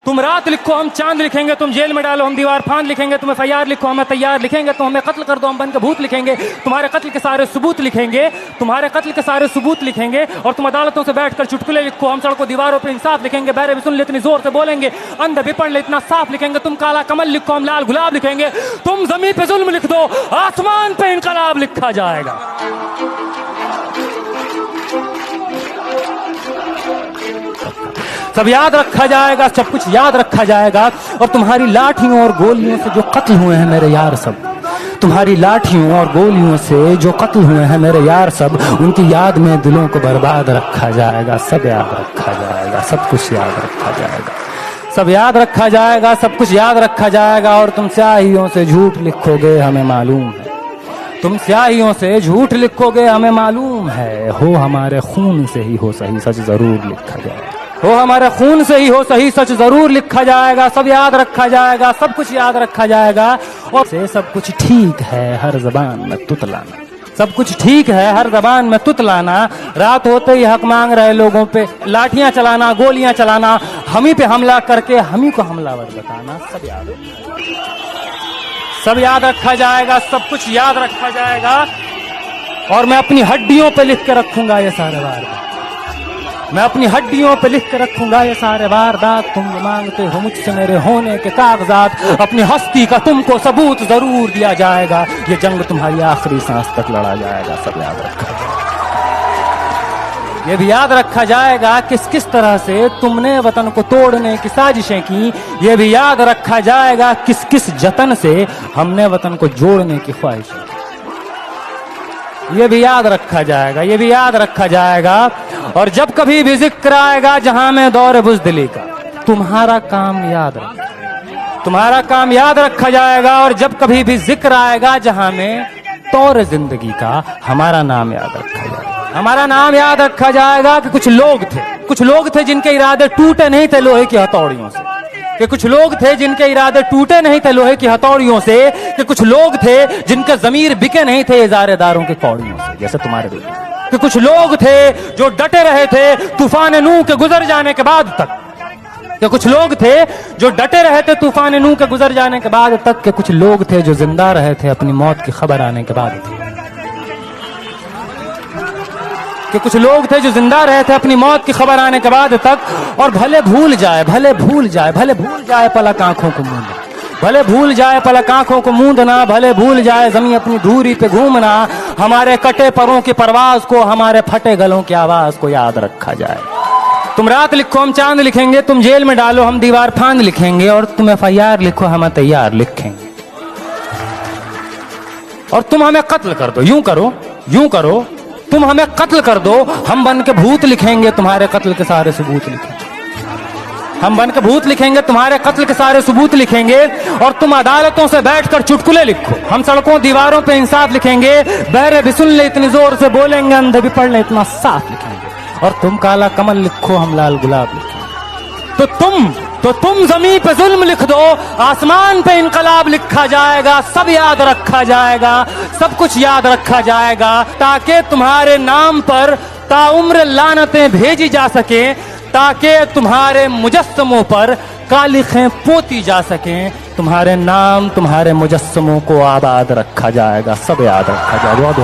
तुम रात लिखो हम चांद लिखेंगे, तुम जेल में डालो हम दीवार फांद लिखेंगे, तुम FIR लिखो हमें तैयार लिखेंगे, तुम हमें कत्ल कर दो हम बन के भूत लिखेंगे, तुम्हारे कत्ल के सारे सबूत लिखेंगे, तुम्हारे कत्ल के सारे सबूत लिखेंगे। और तुम अदालतों से बैठकर चुटकुले लिखो, हम सड़कों दीवारों पर इंसाफ लिखेंगे, बहरे भी सुन ले इतनी जोर से बोलेंगे, अंधे भी पढ़ ले इतना साफ लिखेंगे, तुम काला कमल लिखो हम लाल गुलाब लिखेंगे, तुम जमीन पे जुल्म लिख दो आसमान पे इनकलाब लिखा जाएगा। सब याद रखा जाएगा, सब कुछ याद रखा जाएगा। और तुम्हारी लाठियों और गोलियों से जो कत्ल हुए हैं मेरे यार सब, तुम्हारी लाठियों और गोलियों से जो कत्ल हुए हैं मेरे यार सब, उनकी याद में दिलों को बर्बाद रखा जाएगा। सब याद रखा जाएगा, सब कुछ याद रखा जाएगा, सब याद रखा जाएगा, सब कुछ याद रखा जाएगा। और तुम स्याहियों से झूठ लिखोगे हमें मालूम है, तुम स्याहियों से झूठ लिखोगे हमें मालूम है। हो हमारे खून से ही हो सही सच जरूर लिखा जाएगा, हो हमारे खून से ही हो सही सच जरूर लिखा जाएगा। सब याद रखा जाएगा, सब कुछ याद रखा जाएगा। और से सब कुछ ठीक है हर जबान में तुतलाना, सब कुछ ठीक है हर जबान में तुतलाना। रात होते ही हक मांग रहे लोगों पे लाठियां चलाना, गोलियां चलाना, हम ही पे हमला करके हम ही को हमलावर बताना। सब याद रखा जाएगा, सब कुछ याद रखा जाएगा। और मैं अपनी हड्डियों पे लिख के रखूंगा ये सारे वारदात, मैं अपनी हड्डियों पे लिख के रखूंगा ये सारे वारदात। तुम मांगते हो मुझसे मेरे होने के कागजात, अपनी हस्ती का तुमको सबूत जरूर दिया जाएगा। ये जंग तुम्हारी आखिरी सांस तक लड़ा जाएगा। सब याद रखा जाएगा, ये भी याद रखा जाएगा किस किस तरह से तुमने वतन को तोड़ने की साजिशें की। ये भी याद रखा जाएगा किस किस जतन से हमने वतन को जोड़ने की ख्वाहिशें की। ये भी याद रखा जाएगा, ये भी याद रखा जाएगा। और जब कभी भी जिक्र आएगा जहां में दौर बुज़दिली का, तुम्हारा काम याद रखा, तुम्हारा काम याद रखा जाएगा। और जब कभी भी जिक्र आएगा जहां में दौर जिंदगी का, हमारा नाम याद रखा जाएगा, हमारा नाम याद रखा जाएगा। कि कुछ लोग थे जिनके इरादे टूटे नहीं थे लोहे की हथौड़ियों से, कि कुछ लोग थे जिनके इरादे टूटे नहीं थे लोहे की हथौड़ियों से, कि कुछ लोग थे जिनके जमीर बिके नहीं थे इजारेदारों की कौड़ियों से, जैसे तुम्हारे बेटे। कि कुछ लोग थे जो डटे रहे थे तूफान नूह के गुजर जाने के बाद तक, कि कुछ लोग थे जो डटे रहे थे तूफान नूह के गुजर जाने के बाद तक, के कुछ लोग थे जो जिंदा रहे थे अपनी मौत की खबर आने के बाद तक, कि कुछ लोग थे जो जिंदा रहे थे अपनी मौत की खबर आने के बाद तक। और भले भूल जाए पलक आंखों को मूंदना, भले भूल जाए पलक आंखों को मूंदना, भले भूल जाए जमीन अपनी धूरी पे घूमना, हमारे कटे परों की परवाज को, हमारे फटे गलों की आवाज को याद रखा जाए। तुम रात लिखो हम चांद लिखेंगे, तुम जेल में डालो हम दीवार फांद लिखेंगे, और तुम FIR लिखो हम तैयार लिखेंगे। और तुम हमें कत्ल कर दो, यूं करो तुम हमें कत्ल कर दो, हम बन के भूत लिखेंगे, तुम्हारे कत्ल के सारे सबूत लिखेंगे, हम बन के भूत लिखेंगे, तुम्हारे कत्ल के सारे सबूत लिखेंगे। और तुम अदालतों से बैठकर चुटकुले लिखो, हम सड़कों दीवारों पे इंसाफ लिखेंगे, बहरे भी सुन ले इतनी जोर से बोलेंगे, अंधे भी पढ़ ले इतना साफ लिखेंगे। और तुम काला कमल लिखो हम लाल गुलाब लिखेंगे। तो तुम जमीन पे जुल्म लिख दो, आसमान पे इनकलाब लिखा जाएगा। सब याद रखा जाएगा, सब कुछ याद रखा जाएगा, ताकि तुम्हारे नाम पर ताउम्र लानतें भेजी जा सके, ताकि तुम्हारे मुजस्समों पर कालिखें पोती जा सकें। तुम्हारे नाम, तुम्हारे मुजस्समों को आबाद रखा जाएगा। सब याद रखा जाएगा। बहुत